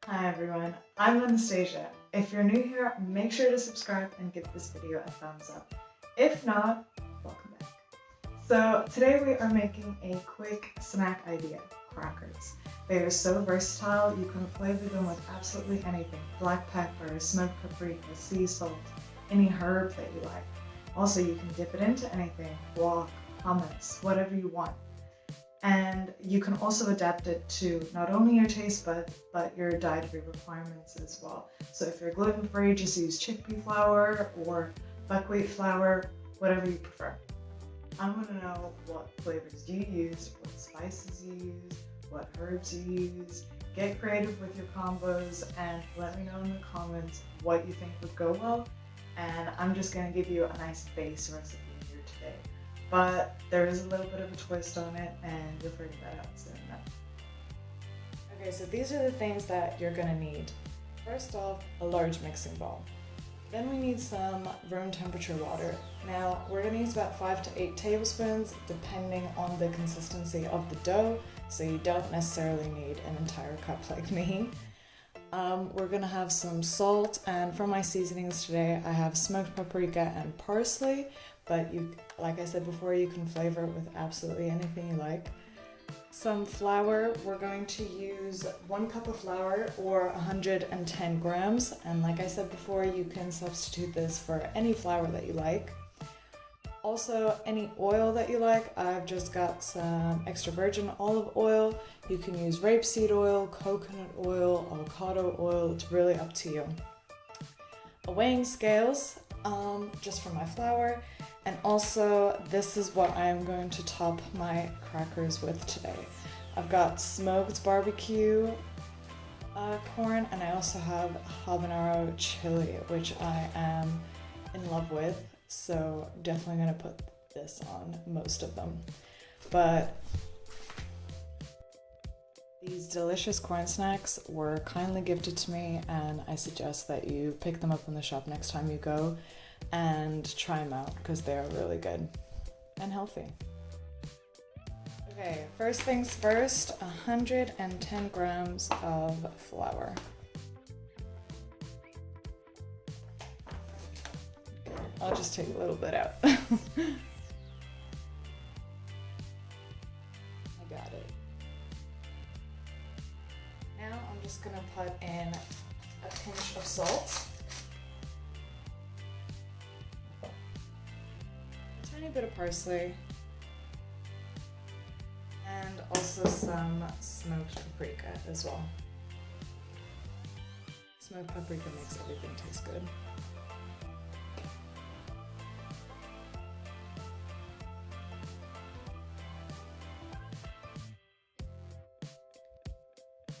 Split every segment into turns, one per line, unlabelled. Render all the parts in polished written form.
Hi everyone, I'm Anastasia. If you're new here, make sure to subscribe and give this video a thumbs up. If not, welcome back. So today we are making a quick snack idea, crackers. They are so versatile, you can flavor them with absolutely anything. Black pepper, smoked paprika, sea salt, any herb that you like. Also, you can dip it into anything, guac, hummus, whatever you want. And you can also adapt it to not only your taste buds, but your dietary requirements as well. So if you're gluten free, just use chickpea flour or buckwheat flour, whatever you prefer. I want to know what flavors you use, what spices you use, what herbs you use. Get creative with your combos and let me know in the comments what you think would go well. And I'm just going to give you a nice base recipe here today. But there is a little bit of a twist on it, and you'll figure that out soon enough.
Okay, so these are the things that you're gonna need. First off, a large mixing bowl. Then we need some room temperature water. Now, we're gonna use about 5 to 8 tablespoons, depending on the consistency of the dough, so you don't necessarily need an entire cup like me. We're gonna have some salt, and for my seasonings today, I have smoked paprika and parsley, but like I said before, you can flavor it with absolutely anything you like. Some flour, we're going to use 1 cup of flour or 110 grams, and like I said before, you can substitute this for any flour that you like. Also, any oil that you like. I've just got some extra virgin olive oil. You can use rapeseed oil, coconut oil, avocado oil. It's really up to you. A weighing scales, just for my flour. And also, this is what I'm going to top my crackers with today. I've got smoked barbecue corn, and I also have habanero chili, which I am in love with. So definitely gonna put this on most of them. But these delicious corn snacks were kindly gifted to me, and I suggest that you pick them up in the shop next time you go and try them out because they're really good and healthy. Okay, first things first, 110 grams of flour. I'll just take a little bit out. I got it. Now I'm just gonna put in a pinch of salt, a tiny bit of parsley, and also some smoked paprika as well. Smoked paprika makes everything taste good.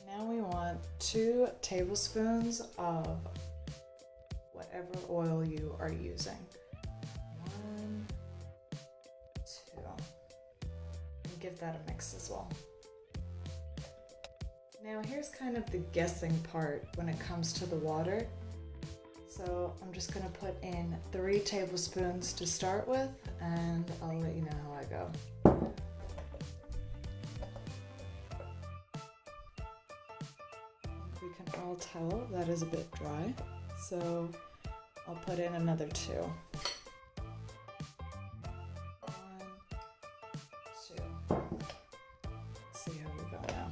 Now we want 2 tablespoons of whatever oil you are using. 1, 2. And give that a mix as well. Now here's kind of the guessing part when it comes to the water. So I'm just gonna put in 3 tablespoons to start with, and I'll let you know how I go. We can all tell that is a bit dry, so I'll put in another 2. 1, 2. Let's see how we go now.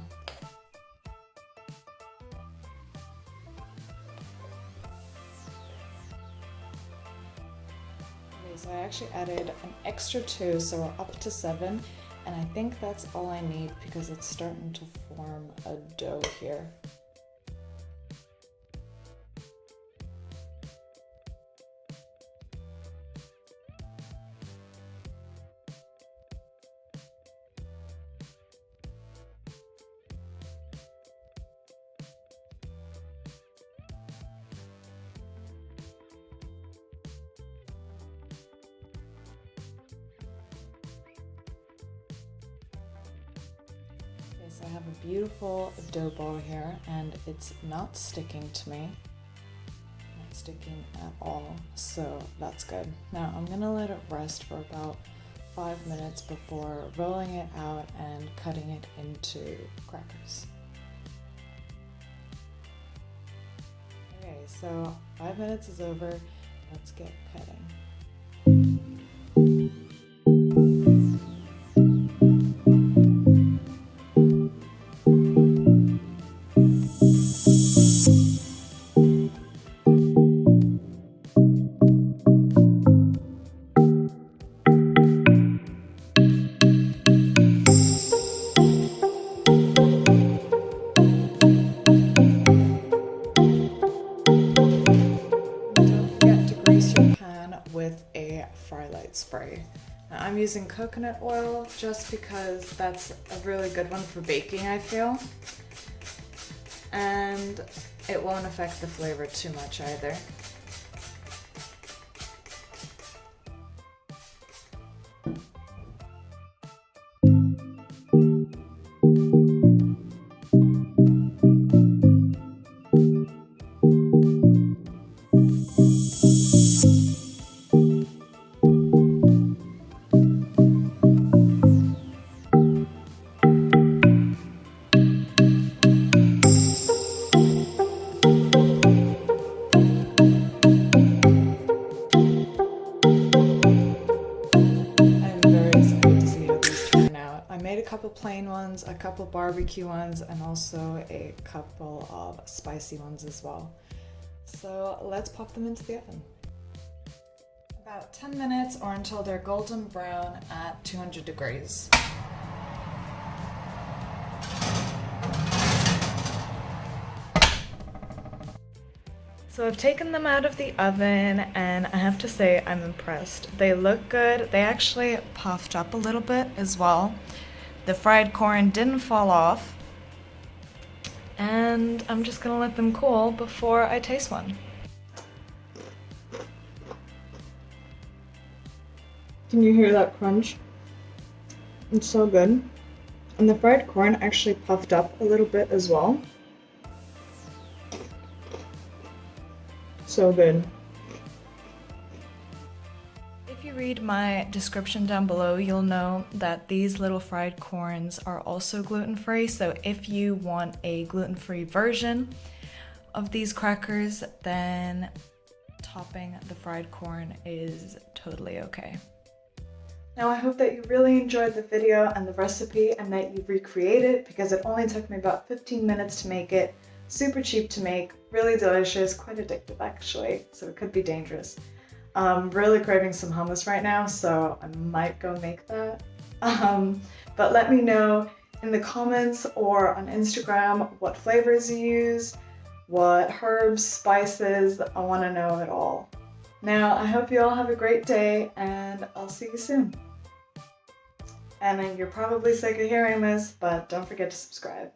Okay, so I actually added an extra 2, so we're up to 7, and I think that's all I need because it's starting to form a dough here. So I have a beautiful dough ball here, and it's not sticking to me. Not sticking at all, so that's good. Now I'm gonna let it rest for about 5 minutes before rolling it out and cutting it into crackers. Okay, so 5 minutes is over. Let's get cutting. With a fry light spray. Now, I'm using coconut oil just because that's a really good one for baking, I feel. And it won't affect the flavor too much either. A couple plain ones, a couple barbecue ones, and also a couple of spicy ones as well. So let's pop them into the oven. About 10 minutes or until they're golden brown at 200 degrees. So I've taken them out of the oven and I have to say I'm impressed. They look good. They actually puffed up a little bit as well. The fried corn didn't fall off, and I'm just gonna let them cool before I taste one.
Can you hear that crunch? It's so good. And the fried corn actually puffed up a little bit as well. So good. If you read my description down below, you'll know that these little fried corns are also gluten-free. So if you want a gluten-free version of these crackers, then topping the fried corn is totally okay. Now I hope that you really enjoyed the video and the recipe and that you recreate it, because it only took me about 15 minutes to make it. Super cheap to make, really delicious, quite addictive actually, so it could be dangerous. I'm really craving some hummus right now, so I might go make that. But let me know in the comments or on Instagram what flavors you use, what herbs, spices. I want to know it all. Now, I hope you all have a great day, and I'll see you soon. And you're probably sick of hearing this, but don't forget to subscribe.